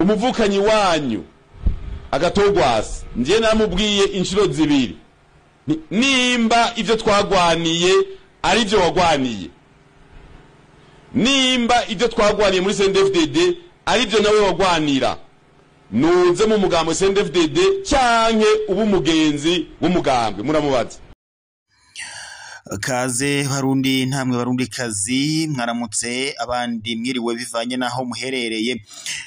umuvukanyi wanyu Agatogwasa nje namubwiye inshiro zibiri nimba ivyo twagwaniye ari byo wagwaniye, nimba ivyo twagwaniye muri CNDD-FDD ari byo nawe wagwanira, nuze mu mugambo CNDD-FDD cyanke ubu mugenzi w'umugambwe muramubaza. Kaze barundi ntamwe barundi kazi mwaramutse abandi mwiriwe bivanye naho muherereye,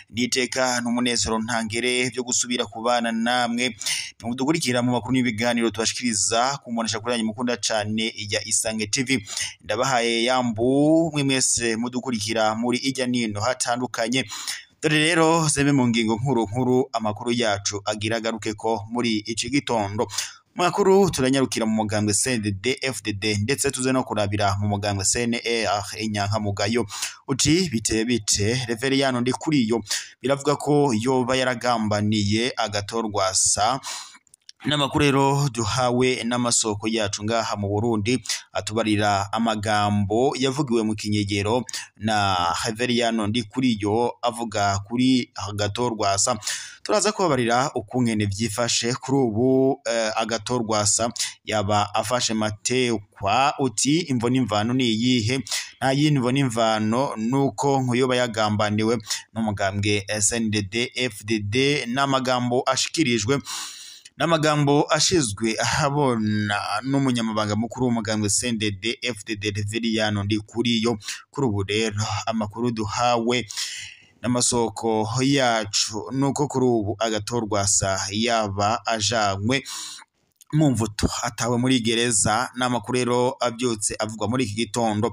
niteka n'umunezero ntangere byo gusubira kubana namwe mudukurikira mu makuru n'ibiganiro tubashikiriza kumonesha kuranye mukunda cyane ya Isange TV. Ndabahaye yambu mwe mwese mudukurikira muri ijya nino hatandukanye. Dore rero zeme mu ngingo nkuru amakuru yacu agira garuke ko muri iki gitondo. Makuru turanyarukira mu mugambwe CNDD-FDD ndetse tuze no kurabira mu mugambwe CNR inyankamugayo. Uti bite Reveriyano Ndikuriyo biravuga ko yoba yaragambaniye Agatorwasa. N'amakuru rero duhawe n'amasoko yacu ngaha mu Burundi atubarira amagambo yavugiwe mu kinyegero na Reveriyano Ndikuriyo avuga kuri Agatorwasa. Turaza kubabarira ukungene vyifashe kuri ubu Agatorwasa yaba afashe matekwa. Uti imvo n'imvano ni iyihe? Nta yindi n'imvano nuko nkuyoba yagambaniwe n'umugambwe CNDD-FDD. n'amagambo ashikirijwe n'amagambo ashizwe ahabona n'umunyamabanga mukuru w'umugambwe CNDD-FDD Reveriyano Ndikuriyo. Kuri ubu rero amakuru duhawe n'amasoko yacu nuko kuri ubu Agatorwasa yaba ajanywe mu mvuto atawe muri gereza. N'amakuru rero abyutse avugwa muri iki gitondo.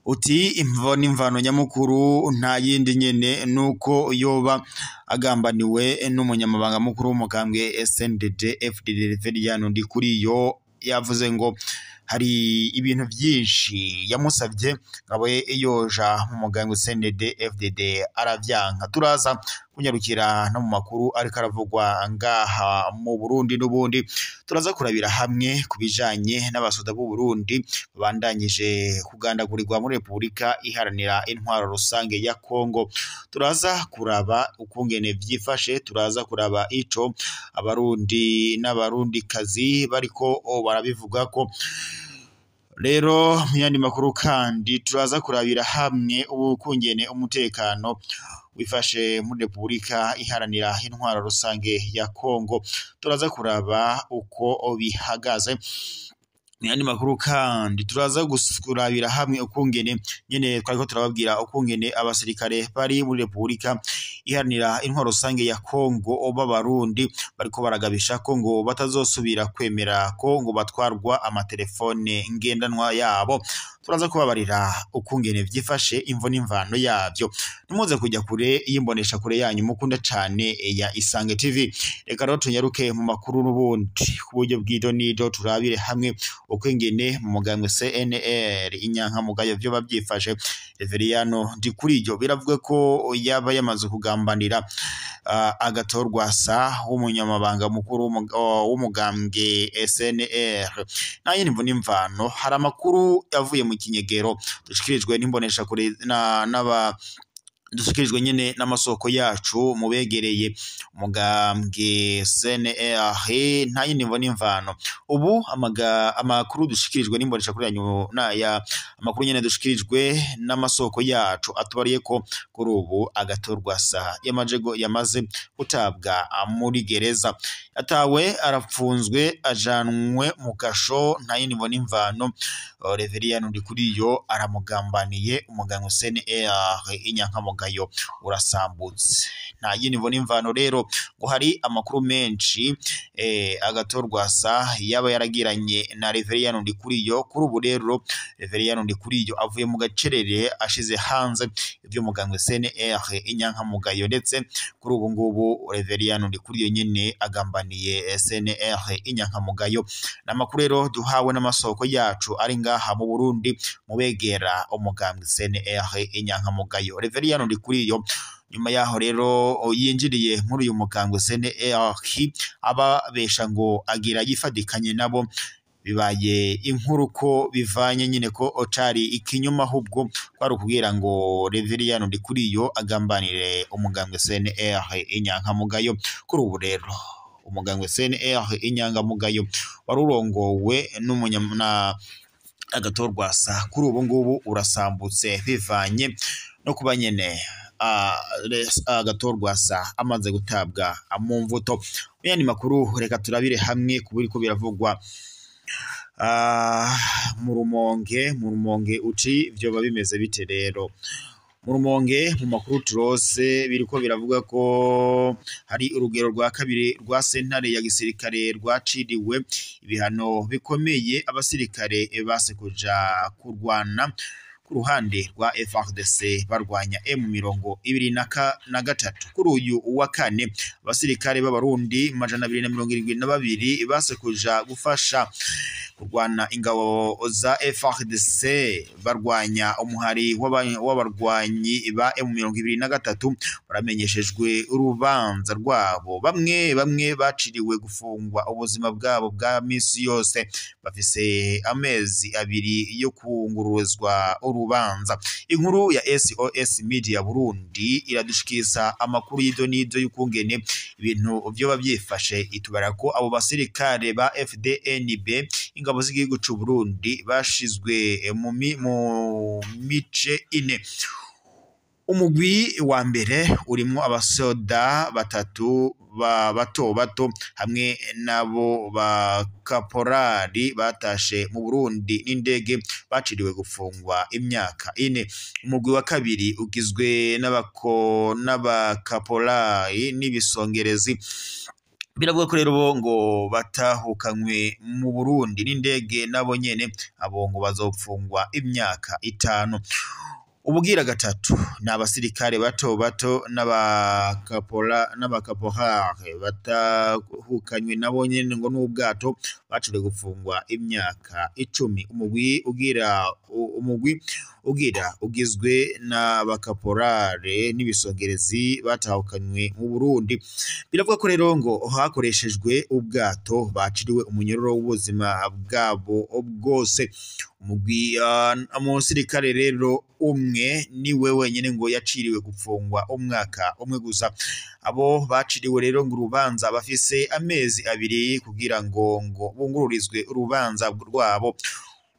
Uti imvo n'imvano nyamukuru nta yindi nyene nuko yoba agambaniwe n'umunyamabanga mukuru w'umugambwe CNDD-FDD Reveriyano Ndikuriyo. Yavuze ngo hari ibintu byinshi yamusavye ngawe yoja mu mugambwe CNDD-FDD aravyanka. Turaza kunyarukira no mu makuru ariko aravugwa ngaha mu Burundi n'ubundi. Turaza kurabira hamwe kubijanye n'abasoda b'u Burundi babandanyije kugandagurirwa muri Republika Iharanira Intwaro Rusange ya Kongo. Turaza kuraba ukungene vyifashe, turaza kuraba ico abarundi n'abarundi kazi bariko barabivuga ko. Rero myandi makuru kandi turaza kurabira hamwe ukungene umutekano wifashe muri Republika Iharanira Intwaro Rusange ya Kongo. Turaza kuraba uko bihagaze. Myandi makuru kandi turaza kurabira hamwe ukungene nyene twariko turababwira ukungene abasirikare bari muri Republika Iharanira Intwaro Rusange ya Kongo b'abarundi bariko baragabisha ko ngo batazosubira kwemera ko ngo batwarwa amatelefone ngendanwa yabo. Turaza kubabarira ukungene vyifashe imvo n'imvano yavyo. Numuze kujya kure yimbonesha kure yanyu mukunda cyane ya Isange TV. Reka rero tunyaruke mu makuru n'ubundi ku buryo bw'idonido turabire hamwe ukungene mu mugambwe CNR inyankamugayo vyo bavyifashe. Reveriyano Ndikuriyo biravuga ko yaba yamaze kugambanira Agatorwasa w'umunyamabanga mukuru w'umugambwe CNR. Naye nimvo n'imvano hari amakuru yavuye mu kinyegero dushikirijwe n'imbonesha kure dushikirijwe nyene n'amasoko yacu mubegereye umugambwe CNR. Nta yindi mvo n'imvano ubu amakuru dushikirijwe n'imbonesha kure yanyu ya amakuru nyene dushikirijwe n'amasoko yacu atubariye ko kuri ubu Agatorwasa yamaze gutabwa muri gereza, atawe arapfunzwe ajanwe mu gasho. Nta yindi mvo n'imvano Reveriyano Ndikuriyo aramugambaniye umugambwe CNR inyankamugayo urasambutse. Nta yindi mvo n'imvano rero ngo hari amakuru menshi Agatorwasa yaba yaragiranye na Reveriyano Ndikuriyo. Kuri ubu rero Reveriyano Ndikuriyo avuye mu gacerere ashize hanze ibyo mugambwe CNR inyankamugayo, ndetse kuri ubu ngubu Reveriyano Ndikuriyo nyene agambaniye CNR inyankamugayo. N'amakuru rero duhawe n'amasoko yacu ari ngaha mu Burundi mubegera umugambwe CNR inyankamugayo. Reveriyano Ndikuriyo nyuma yaho rero yinjiriye muri uyu mugambwe CNR ababesha ngo agira yifadikanye nabo bibaye inkuru ko bivanye nyine ko ocari ikinyoma ahubwo kwari ukubwira ngo Reveriyano Ndikuriyo agambanire umugambwe CNR inyankamugayo. Kuri ubu rero umugambwe CNR inyankamugayo warurongowe n'umunyamuna Agathon Rwasa kuri ubu ngubu urasambutse bivanye no kuba nyene Agathon Rwasa amaze gutabwa mu mvuto. Yani makuru reka turabire hamwe kubiri ko biravugwa mu Rumonge uci vyo bimeze bite rero mu Rumonge. Mu makuru turose biriko biravuga ko hari urugero rwa kabiri rwa sentare ya gisirikare rwaciriwe ibihano bikomeye abasirikare base kuja kurwana ku ruhande rwa FARDC barwanya M23. Kuri uyu wa kane abasirikare b'abarundi 272 base kuja gufasha kurwana ingabo za FARDC barwanya umuhari w'abarwanyi ba M23 baramenyeshejwe urubanza rwabo. Bamwe baciriwe gufungwa ubuzima bwabo bwa misi yose, bafise amezi abiri yo kunguruzwa urubanza. Inkuru ya SOS Media Burundi iradushikisa amakuru y'idonido y'ukungene ibintu byo bavyifashe, itubara ko abo basirikare ba FDNB ingabo z'igihugu c'u Burundi bashizwe mu mice ine. Umugwi wa mbere urimo abasoda batatu bato hamwe nabo ba kaporari batashe mu Burundi n'indege baciriwe gufungwa imyaka 4. Umugwi wa kabiri ugizwe n'abakaporari n'ibisongerezi. Biravuga ko rero bo ngo batahukanywe mu Burundi n'indege nabo nyene abo ngo bazopfungwa imyaka 5. Ubugira gatatu n'abasirikare bato n'abakaporari batahukanywe nabo nyene ngo n'ubwato baciriwe gufungwa imyaka 10. Umugwi ugira ugizwe n'abakaporari n'ibisongerezi batahukanywe mu Burundi. Biravuga ko rero ngo hakoreshejwe ubwato baciriwe umunyororo w'ubuzima bwabo bwose. Umugwi umusirikare rero umwe niwe wenyene ngo yaciriwe gufungwa umwaka umwe gusa. Abo baciriwe rero ngo urubanza bafise amezi abiri kugira ngo bungururizwe urubanza rwabo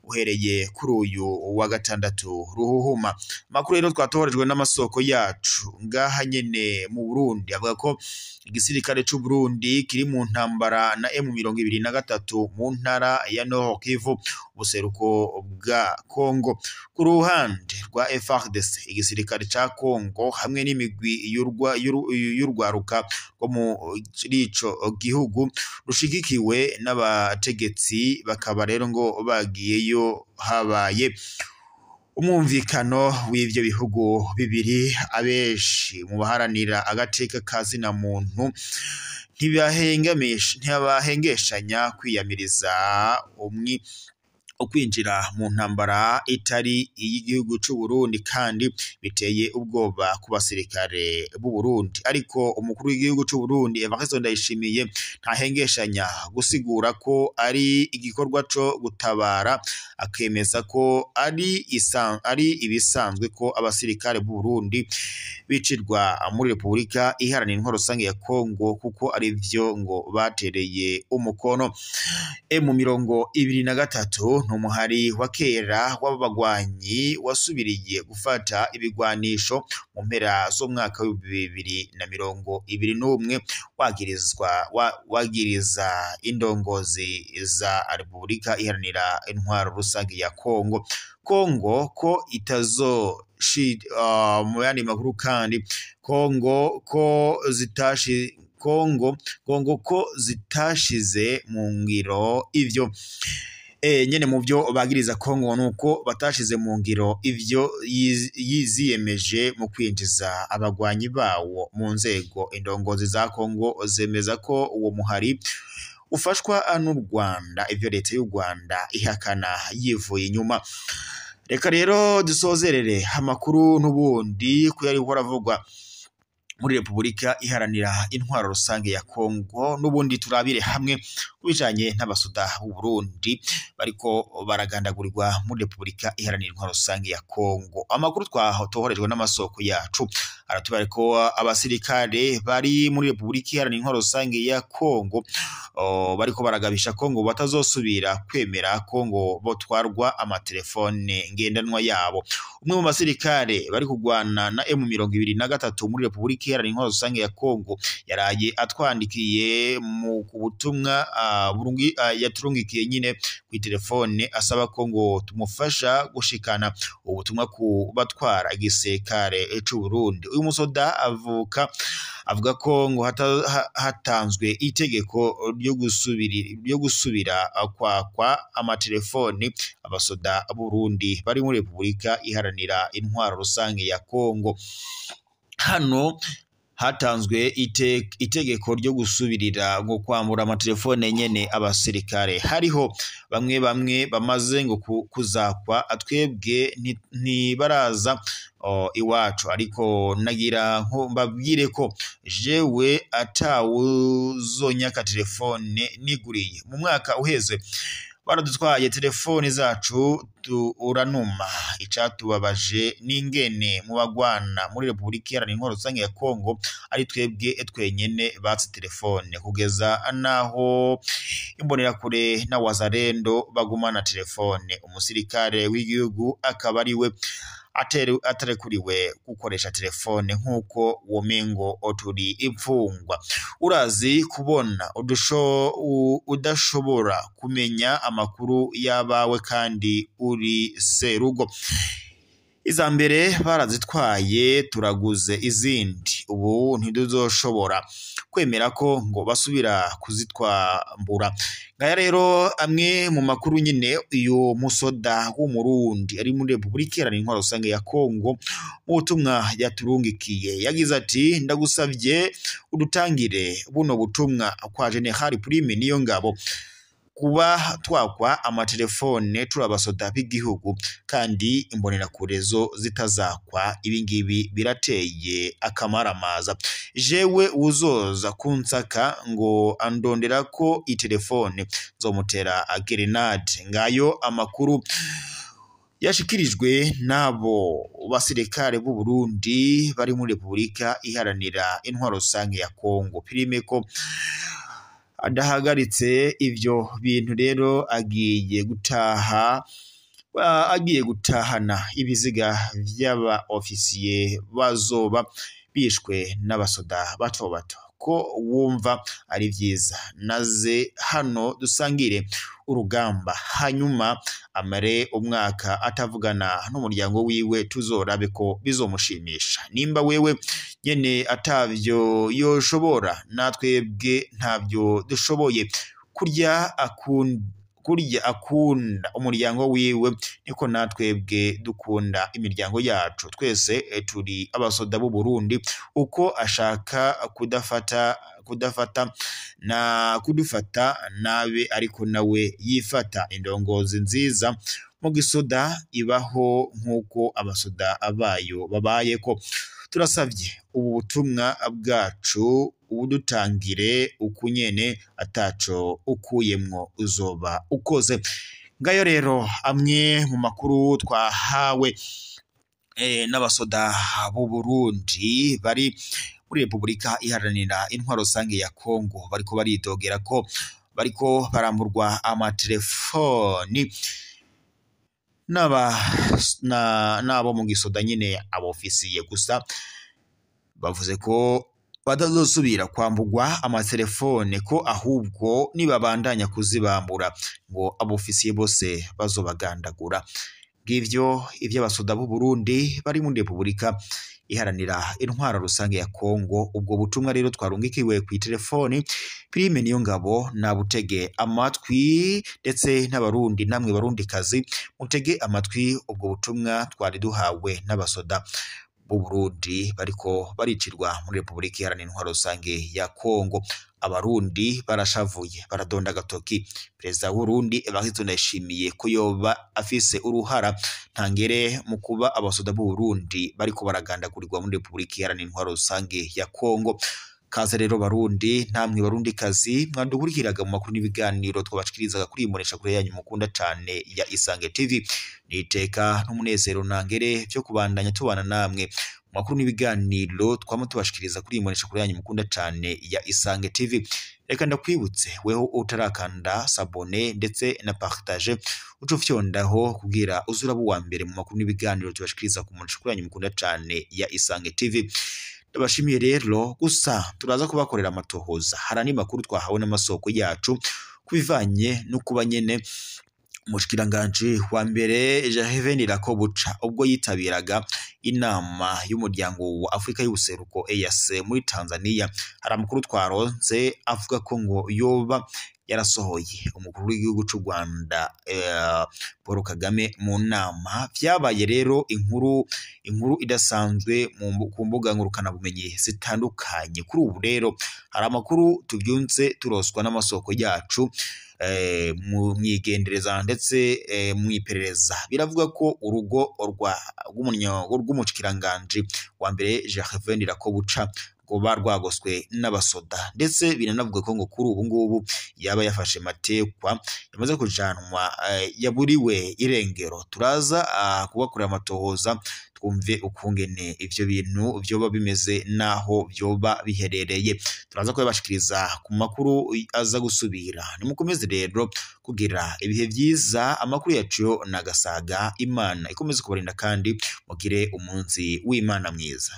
uhereye kuri uyu wa gatandatu ruhuhuma. Makuru rero twatoherejwe n'amasoko yacu ngaha nyene mu Burundi avuga ko igisirikare c'u Burundi kiri mu ntambara na M23 mu ntara ya Nord Kivu ubuseruko bwa Kongo. Ku ruhande rwa FARDC igisirikare ca Kongo hamwe n'imigwi y'urwaruka rwo mu ico gihugu rushigikiwe n'abategetsi bakaba rero ngo bagiyeyo habaye umwumvikano w'ivyo bihugu bibiri. Abenshi mu baharanira agateka kazina muntu ntibahengeshanya kwiyamiriza ukwinjira mu ntambara itari iy'igihugu c'u Burundi kandi biteye ubwoba ku basirikare b'u Burundi. Ariko umukuru w'igihugu c'u Burundi Evariste Ndayishimiye ntahengeshanya gusigura ko ari igikorwa co gutabara, akemeza ko ari ibisanzwe ko abasirikare b'u Burundi bicirwa muri Repubulika Iharanira Intwaro Rusange ya Kongo kuko ari vyo ngo batereye umukono. M23 n'umuhari wa kera w'abagwanyi wasubiriye gufata ibigwanisho mu mpera z'umwaka wa 2021 wagiriza indongozi za Repubulika Iharanira Intwaro Rusange ya Kongo ko mu yandi makuru kandi Kongo ko zitashize mu ngiro ivyo nyene mu byo bagiriza Kongo nuko batashize mu ngiro ivyo yiziyemeje mu kwinjiza abagwanyi bawo mu nzego. Indongozi za Kongo zemeza ko uwo muhari ufashwa n'u Rwanda, ivyo leta y'u Rwanda ihakana yivuye inyuma. Reka rero dusozerere amakuru n'ubundi ko yari horavugwa muri Repubulika Iharanira Intwaro Rusange ya Kongo. N'ubundi turabire hamwe kubijanye n'abasoda b'u Burundi bariko baragandagurirwa muri Repubulika Iharanira Intwaro Rusange ya Kongo. Amakuru twatohorejwe n'amasoko yacu aratubara ko abasirikare bari muri Repubulika Iharanira Intwaro Rusange ya Kongo bariko baragabisha Kongo batazosubira kwemera Kongo botwarwa amatelefone ngendanwa yabo. Umwe mu basirikare bari kugwana na M23 muri Repubulika Iharanira Intwaro Rusange ya Kongo yaraye atwandikiye mu kubutumwa burungi yaturungikiye nyine ku telefone asaba ko ngo tumufasha gushikana ubutumwa ku batwara igisirikare c'u Burundi. Uyu musoda avuga ko ngo hatanzwe itegeko ryo gusubira kwa amatelefone abasoda b'u Burundi bari muri Repubulika Iharanira Intwaro Rusange ya Kongo. Hano hatanzwe itegeko ryo gusubirira ngo kwambura amatelefone nyene abasirikare. Hariho bamwe bamaze ngo kuzakwa atwebwe ntibaraza iwacu, ariko nagira nko mbabwire ko jewe atawuzonyaka telefone niguriye. Mu mwaka uheze baradutwaye telefone zacu uranuma. Icatubabaje n'ingene mu bagwana muri Repubulika Iharanira Intwaro Rusange ya Kongo ari twebwe twenyene batse telefone, kugeza naho imbonerakure na wazalendo bagumana telefone. Umusirikare w'igihugu akaba ariwe atarekuriwe gukoresha telefone nk'uko womengo oturi imfungwa. Urazi kubona udashobora kumenya amakuru yabawe kandi uri serugo. Iza mbere barazitwaye turaguze izindi, ubu ntiduzoshobora kwemera ko ngo basubira kuzitwambura. Ngaya rero amwe mu makuru nyine uyu musoda w'umurundi ari muri Repubulika Iharanira Intwaro Rusange ya Kongo mu butumwa yaturungikiye yagize ati: ndagusavye udutangire buno butumwa kwa General Prime Niyongabo kuba twakwa amatelefone turabasoda b'igihugu kandi imbonerakure zo zitazakwa. Ibingibi birateye akamaramaza. Jewe uzoza kunsaka ngo andondera ko itelefone zomutera grenade. Ngayo amakuru yashikirijwe nabo basirikare b'u Burundi bari muri Repubulika Iharanira Intwaro Rusange ya Kongo. Prime ko adahagaritse ivyo bintu rero agiye gutahana ibiziga vy'aba ofisiye bazoba bishwe n'abasoda bato ko wumva ari vyiza naze hano dusangire urugamba, hanyuma amare umwaka atavugana n'umuryango wiwe, tuzorabe ko bizomushimisha. Nimba wewe nyene atavyo yoshobora, natwebwe ntavyo dushoboye. Kurya akunda umuryango wiwe, niko natwebwe dukunda imiryango yacu. Twese turi abasoda b'u Burundi. Uko ashaka kudufata nabe, ariko nawe yifata. Indongozi nziza mu gisoda ibaho nk'uko abasoda abayo babayeko. Turasavye ubu butumwa bwacu ubudutangire ukunyene, ataco ukuyemwo uzoba ukoze. Ngayo rero amwe mu makuru twahawe n'abasoda b'u Burundi bari muri Repubulika Iharanira Intwaro Rusange ya Kongo bariko baridogera ko bariko baramburwa amatelefoni nabo mu gisoda nyine abofisiye gusa. Bavuze ko batazosubira kwambugwa amatelefone, ko ahubwo nibabandanya kuzibambura ngo abofisiye bose bazobagandagura. Ngivyo ivy'abasoda b'u Burundi bari muri Repubulika Iharanira Intwaro Rusange ya Kongo. Ubwo butumwa rero twarungikiwe ku telefoni. Prime Niyongabo nabutege amatwi, ndetse n'abarundi namwe barundi kazi mutege amatwi ubwo butumwa twari duhawe n'abasoda b'u Burundi bariko baricirwa muri Repubulika Iharanira Intwaro Rusange ya Kongo. Abarundi barashavuye baradonda agatoki perezida w'u Burundi Evariste Ndayishimiye ko yoba afise uruhara ntangere mu kuba abasoda b'u Burundi bariko baragandagurirwa muri Repubulika Iharanira Intwaro Rusange ya Kongo. Kaze rero Barundi, namwe Barundi kazi mwadukurikiraga mu makuru n'ibiganiro twabashikirizaga kuri imbonesha kure yanyu mukunda cane ya Isange TV. Niteka n'umunezero ntangere byo kubandanya tubana namwe makuru n'ibiganiro twama tubashikiriza kuri imbonesha kure yanyu mukunda cane ya Isange TV. Reka ndakwibutse weho utarakanda sabone ndetse na partage ucufyondaho kugira uzura bu wa mbere mu makuru n'ibiganiro tubashikiriza ku mbonesha kure yanyu mukunda cane ya Isange TV. Ndabashimiye rero, gusa turaza kubakorera amatohoza harani makuru twahawe n'amasoko yacu kubivanye no kuba nyene umushikiranganje wa mbere Jean Rakobuca ubwo yitabiraga inama y'umuryango wa Afrika y'ubuseruko EAC muri Tanzania. Hari amakuru twaronse avuga ko ngo yoba yarasohoye umukuru w'igihugu cy'u Rwanda Paul Kagame mu nama. Vyabaye rero inkuru idasanzwe ku mbuga ngurukana bumenyi zitandukanye. Kuri ubu rero hari amakuru tubyunze turoswa n'amasoko yacu mu myigendereza ndetse mu iperereza. Biravuga ko urugo rw'umushikiranganje wa mbere Jean Rakobuca barwagoswe n'abasoda, ndetse biranavuga ko ngo kuri ubu ngubu yaba yafashe matekwa yamaze kujanwa yaburiwe irengero. Turaza kubakorera amatohoza twumve ukungene ivyo bintu vyoba bimeze naho vyoba biherereye. Turaza kubashikiriza ku makuru aza gusubira. Nimukomeze rero kugira ibihe vyiza. Amakuru yacu nagasaga. Imana ikomeze kubarinda kandi mugire umunsi w'Imana mwiza.